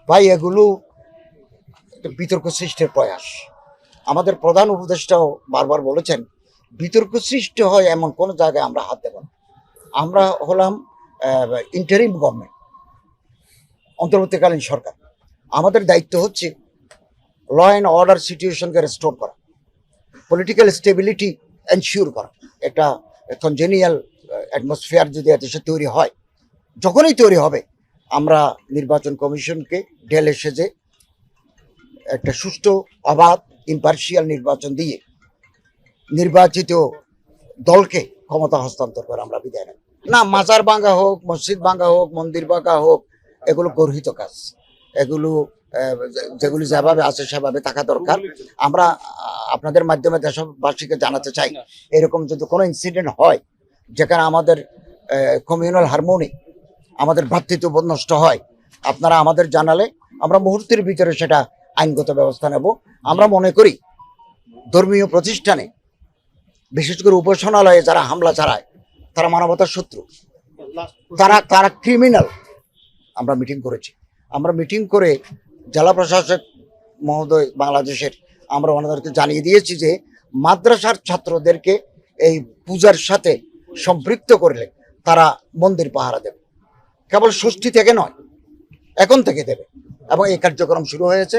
ভাই এগুলো বিতর্ক সৃষ্টির প্রয়াস। আমাদের প্রধান উপদেষ্টাও বারবার বলেছেন বিতর্ক সৃষ্টি হয় এমন কোন জায়গায় আমরা হাত দেব না। আমরা হলাম ইন্টারিম গভর্নমেন্ট, অন্তর্বর্তীকালীন সরকার। আমাদের দায়িত্ব হচ্ছে ল অ্যান্ড অর্ডার সিচুয়েশনকে রেস্টোর করা, পলিটিক্যাল স্টেবিলিটি এনশিওর করা, একটা কনজেনিয়াল অ্যাটমসফিয়ার যদি দেশে তৈরি হয়, যখনই তৈরি হবে আমরা নির্বাচন কমিশনকে ঢেলে সেজে একটা সুষ্ঠু, অবাধ, ইম্পার্শিয়াল নির্বাচন দিয়ে নির্বাচিত দলকে ক্ষমতা হস্তান্তর করে আমরা বিদায় নেব না। মাজার ভাঙা হোক, মসজিদ ভাঙা হোক, মন্দির ভাঙা হোক, এগুলো গর্হিত কাজ। এগুলো যেগুলি যেভাবে আছে সেভাবে থাকা দরকার। আমরা আপনাদের মাধ্যমে দেশবাসীকে জানাতে চাই, এরকম যদি কোনো ইনসিডেন্ট হয় যেখানে আমাদের কমিউনাল হারমোনি, আমাদের ভ্রাতৃত্ববোধ নষ্ট হয়, আপনারা আমাদের জানালে আমরা মুহূর্তের ভিতরে সেটা আইনগত ব্যবস্থা নেব। আমরা মনে করি ধর্মীয় প্রতিষ্ঠানে, বিশেষ করে উপাসনালয়ে যারা হামলা চালায় তারা মানবতার শত্রু, তারা ক্রিমিনাল। আমরা মিটিং করেছি, আমরা মিটিং করে জেলা প্রশাসক মহোদয় বাংলাদেশের আমরা ওনাদেরকে জানিয়ে দিয়েছি যে মাদ্রাসার ছাত্রদেরকে এই পূজার সাথে সম্পৃক্ত করলে তারা মন্দির পাহারা দেবে, কেবল ষষ্ঠী থেকে নয়, এখন থেকে দেবে, এবং এই কার্যক্রম শুরু হয়েছে।